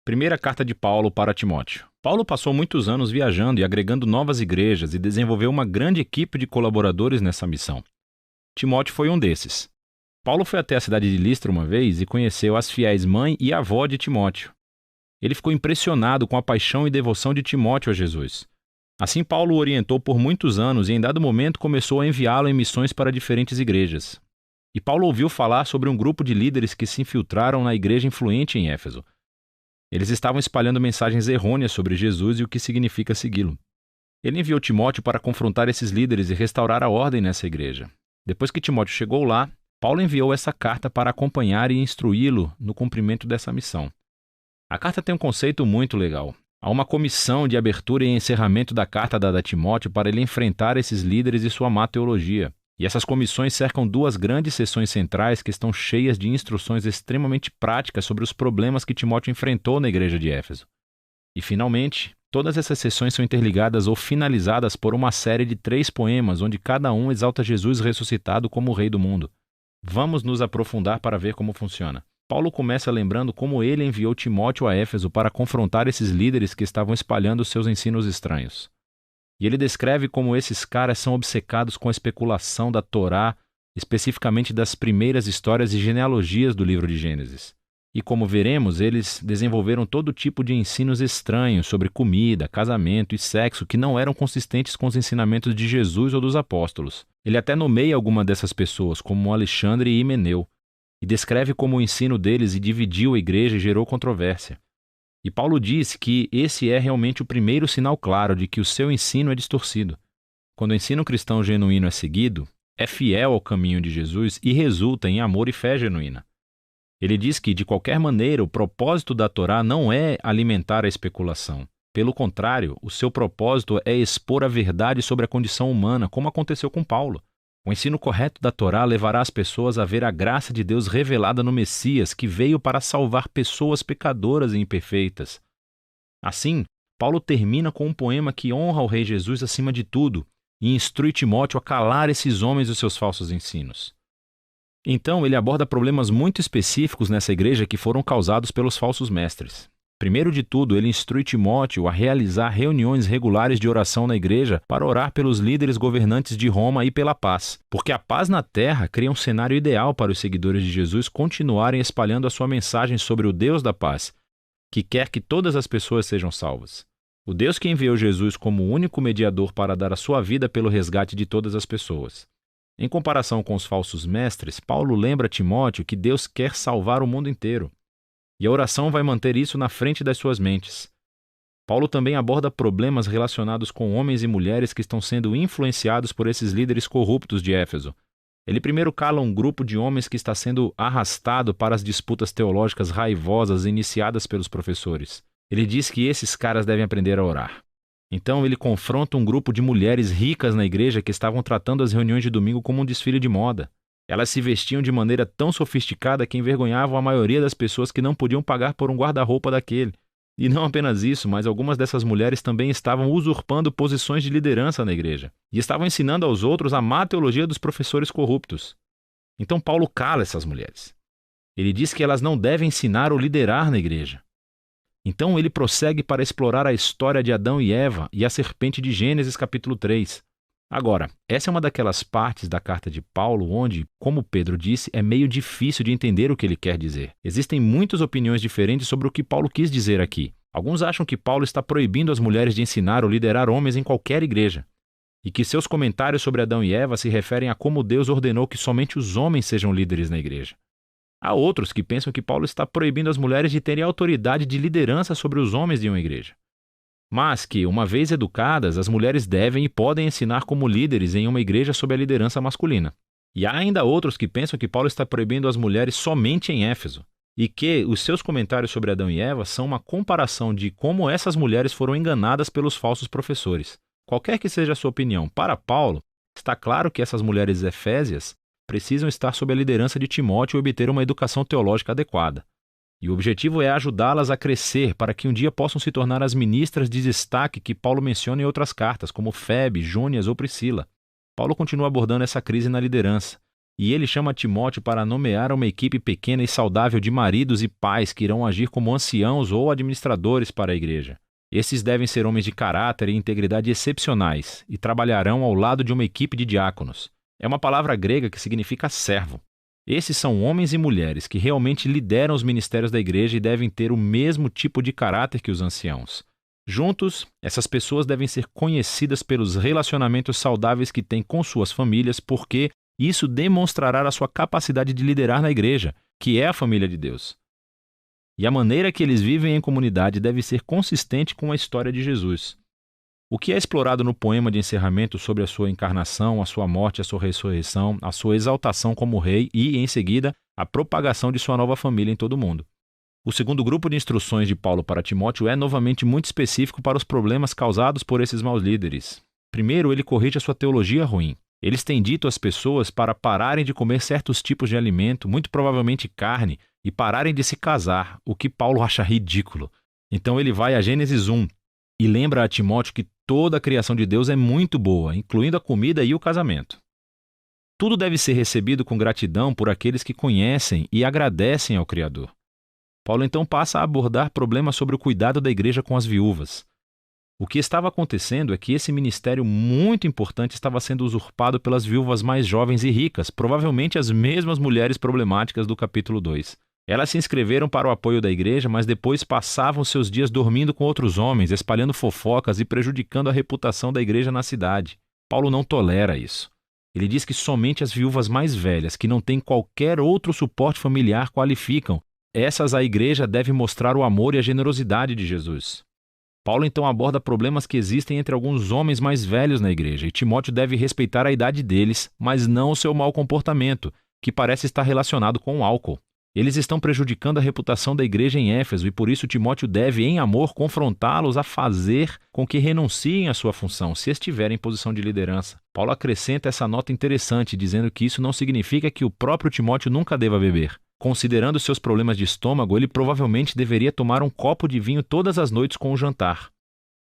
Primeira carta de Paulo para Timóteo. Paulo passou muitos anos viajando e agregando novas igrejas e desenvolveu uma grande equipe de colaboradores nessa missão. Timóteo foi um desses. Paulo foi até a cidade de Listra uma vez e conheceu as fiéis mãe e avó de Timóteo. Ele ficou impressionado com a paixão e devoção de Timóteo a Jesus. Assim, Paulo o orientou por muitos anos e, em dado momento, começou a enviá-lo em missões para diferentes igrejas. E Paulo ouviu falar sobre um grupo de líderes que se infiltraram na igreja influente em Éfeso. Eles estavam espalhando mensagens errôneas sobre Jesus e o que significa segui-lo. Ele enviou Timóteo para confrontar esses líderes e restaurar a ordem nessa igreja. Depois que Timóteo chegou lá, Paulo enviou essa carta para acompanhar e instruí-lo no cumprimento dessa missão. A carta tem um conceito muito legal. Há uma comissão de abertura e encerramento da carta dada a Timóteo para ele enfrentar esses líderes e sua má teologia. E essas comissões cercam duas grandes seções centrais que estão cheias de instruções extremamente práticas sobre os problemas que Timóteo enfrentou na igreja de Éfeso. E, finalmente, todas essas seções são interligadas ou finalizadas por uma série de 3 poemas, onde cada um exalta Jesus ressuscitado como o Rei do mundo. Vamos nos aprofundar para ver como funciona. Paulo começa lembrando como ele enviou Timóteo a Éfeso para confrontar esses líderes que estavam espalhando seus ensinos estranhos. E ele descreve como esses caras são obcecados com a especulação da Torá, especificamente das primeiras histórias e genealogias do livro de Gênesis. E como veremos, eles desenvolveram todo tipo de ensinos estranhos sobre comida, casamento e sexo que não eram consistentes com os ensinamentos de Jesus ou dos apóstolos. Ele até nomeia alguma dessas pessoas, como Alexandre e Himeneu, e descreve como o ensino deles dividiu a igreja e gerou controvérsia. E Paulo diz que esse é realmente o primeiro sinal claro de que o seu ensino é distorcido. Quando o ensino cristão genuíno é seguido, é fiel ao caminho de Jesus e resulta em amor e fé genuína. Ele diz que, de qualquer maneira, o propósito da Torá não é alimentar a especulação. Pelo contrário, o seu propósito é expor a verdade sobre a condição humana, como aconteceu com Paulo. O ensino correto da Torá levará as pessoas a ver a graça de Deus revelada no Messias, que veio para salvar pessoas pecadoras e imperfeitas. Assim, Paulo termina com um poema que honra o Rei Jesus acima de tudo e instrui Timóteo a calar esses homens e os seus falsos ensinos. Então, ele aborda problemas muito específicos nessa igreja que foram causados pelos falsos mestres. Primeiro de tudo, ele instrui Timóteo a realizar reuniões regulares de oração na igreja para orar pelos líderes governantes de Roma e pela paz, porque a paz na terra cria um cenário ideal para os seguidores de Jesus continuarem espalhando a sua mensagem sobre o Deus da paz, que quer que todas as pessoas sejam salvas. O Deus que enviou Jesus como o único mediador para dar a sua vida pelo resgate de todas as pessoas. Em comparação com os falsos mestres, Paulo lembra a Timóteo que Deus quer salvar o mundo inteiro. E a oração vai manter isso na frente das suas mentes. Paulo também aborda problemas relacionados com homens e mulheres que estão sendo influenciados por esses líderes corruptos de Éfeso. Ele primeiro cala um grupo de homens que está sendo arrastado para as disputas teológicas raivosas iniciadas pelos professores. Ele diz que esses caras devem aprender a orar. Então ele confronta um grupo de mulheres ricas na igreja que estavam tratando as reuniões de domingo como um desfile de moda. Elas se vestiam de maneira tão sofisticada que envergonhavam a maioria das pessoas que não podiam pagar por um guarda-roupa daquele. E não apenas isso, mas algumas dessas mulheres também estavam usurpando posições de liderança na igreja. E estavam ensinando aos outros a má teologia dos professores corruptos. Então Paulo cala essas mulheres. Ele diz que elas não devem ensinar ou liderar na igreja. Então ele prossegue para explorar a história de Adão e Eva e a serpente de Gênesis capítulo 3. Agora, essa é uma daquelas partes da carta de Paulo onde, como Pedro disse, é meio difícil de entender o que ele quer dizer. Existem muitas opiniões diferentes sobre o que Paulo quis dizer aqui. Alguns acham que Paulo está proibindo as mulheres de ensinar ou liderar homens em qualquer igreja, e que seus comentários sobre Adão e Eva se referem a como Deus ordenou que somente os homens sejam líderes na igreja. Há outros que pensam que Paulo está proibindo as mulheres de terem autoridade de liderança sobre os homens de uma igreja. Mas que, uma vez educadas, as mulheres devem e podem ensinar como líderes em uma igreja sob a liderança masculina. E há ainda outros que pensam que Paulo está proibindo as mulheres somente em Éfeso, e que os seus comentários sobre Adão e Eva são uma comparação de como essas mulheres foram enganadas pelos falsos professores. Qualquer que seja a sua opinião, para Paulo, está claro que essas mulheres efésias precisam estar sob a liderança de Timóteo e obter uma educação teológica adequada. E o objetivo é ajudá-las a crescer para que um dia possam se tornar as ministras de destaque que Paulo menciona em outras cartas, como Febe, Júnias ou Priscila. Paulo continua abordando essa crise na liderança. e ele chama Timóteo para nomear uma equipe pequena e saudável de maridos e pais que irão agir como anciãos ou administradores para a igreja. Esses devem ser homens de caráter e integridade excepcionais e trabalharão ao lado de uma equipe de diáconos. É uma palavra grega que significa servo. Esses são homens e mulheres que realmente lideram os ministérios da igreja e devem ter o mesmo tipo de caráter que os anciãos. Juntos, essas pessoas devem ser conhecidas pelos relacionamentos saudáveis que têm com suas famílias, porque isso demonstrará a sua capacidade de liderar na igreja, que é a família de Deus. E a maneira que eles vivem em comunidade deve ser consistente com a história de Jesus. O que é explorado no poema de encerramento sobre a sua encarnação, a sua morte, a sua ressurreição, a sua exaltação como rei e, em seguida, a propagação de sua nova família em todo o mundo. O segundo grupo de instruções de Paulo para Timóteo é novamente muito específico para os problemas causados por esses maus líderes. Primeiro, ele corrige a sua teologia ruim. Eles têm dito às pessoas para pararem de comer certos tipos de alimento, muito provavelmente carne, e pararem de se casar, o que Paulo acha ridículo. Então ele vai a Gênesis 1 e lembra a Timóteo que toda a criação de Deus é muito boa, incluindo a comida e o casamento. Tudo deve ser recebido com gratidão por aqueles que conhecem e agradecem ao Criador. Paulo então passa a abordar problemas sobre o cuidado da igreja com as viúvas. O que estava acontecendo é que esse ministério muito importante estava sendo usurpado pelas viúvas mais jovens e ricas, provavelmente as mesmas mulheres problemáticas do capítulo 2. Elas se inscreveram para o apoio da igreja, mas depois passavam seus dias dormindo com outros homens, espalhando fofocas e prejudicando a reputação da igreja na cidade. Paulo não tolera isso. Ele diz que somente as viúvas mais velhas, que não têm qualquer outro suporte familiar, qualificam. Essas a igreja deve mostrar o amor e a generosidade de Jesus. Paulo então aborda problemas que existem entre alguns homens mais velhos na igreja, e Timóteo deve respeitar a idade deles, mas não o seu mau comportamento, que parece estar relacionado com o álcool. Eles estão prejudicando a reputação da igreja em Éfeso e por isso Timóteo deve, em amor, confrontá-los a fazer com que renunciem à sua função, se estiverem em posição de liderança. Paulo acrescenta essa nota interessante, dizendo que isso não significa que o próprio Timóteo nunca deva beber. Considerando seus problemas de estômago, ele provavelmente deveria tomar um copo de vinho todas as noites com o jantar.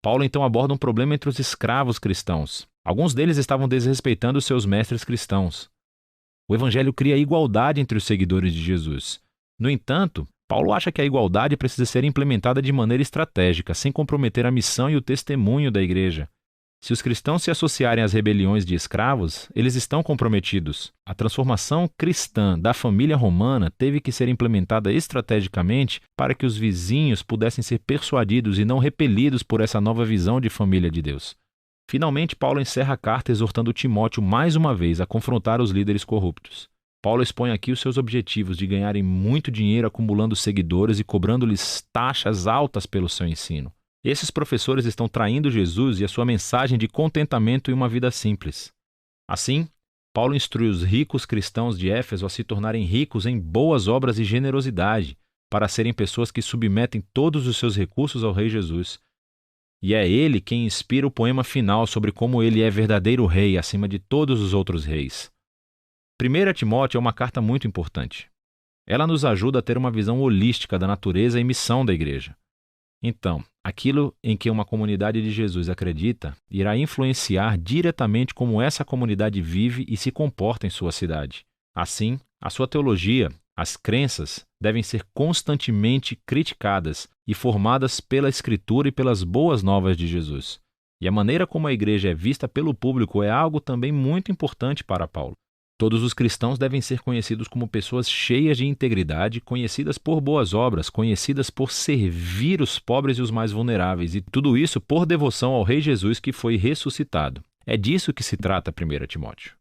Paulo então aborda um problema entre os escravos cristãos. Alguns deles estavam desrespeitando seus mestres cristãos. O evangelho cria igualdade entre os seguidores de Jesus. No entanto, Paulo acha que a igualdade precisa ser implementada de maneira estratégica, sem comprometer a missão e o testemunho da igreja. Se os cristãos se associarem às rebeliões de escravos, eles estão comprometidos. A transformação cristã da família romana teve que ser implementada estrategicamente para que os vizinhos pudessem ser persuadidos e não repelidos por essa nova visão de família de Deus. Finalmente, Paulo encerra a carta exortando Timóteo mais uma vez a confrontar os líderes corruptos. Paulo expõe aqui os seus objetivos de ganharem muito dinheiro acumulando seguidores e cobrando-lhes taxas altas pelo seu ensino. Esses professores estão traindo Jesus e a sua mensagem de contentamento e uma vida simples. Assim, Paulo instrui os ricos cristãos de Éfeso a se tornarem ricos em boas obras e generosidade, para serem pessoas que submetem todos os seus recursos ao Rei Jesus. E é ele quem inspira o poema final sobre como ele é verdadeiro rei acima de todos os outros reis. 1 Timóteo é uma carta muito importante. Ela nos ajuda a ter uma visão holística da natureza e missão da igreja. Então, aquilo em que uma comunidade de Jesus acredita irá influenciar diretamente como essa comunidade vive e se comporta em sua cidade. Assim, a sua teologia, as crenças, devem ser constantemente criticadas e formadas pela Escritura e pelas boas novas de Jesus. E a maneira como a igreja é vista pelo público é algo também muito importante para Paulo. Todos os cristãos devem ser conhecidos como pessoas cheias de integridade, conhecidas por boas obras, conhecidas por servir os pobres e os mais vulneráveis, e tudo isso por devoção ao Rei Jesus que foi ressuscitado. É disso que se trata 1 Timóteo.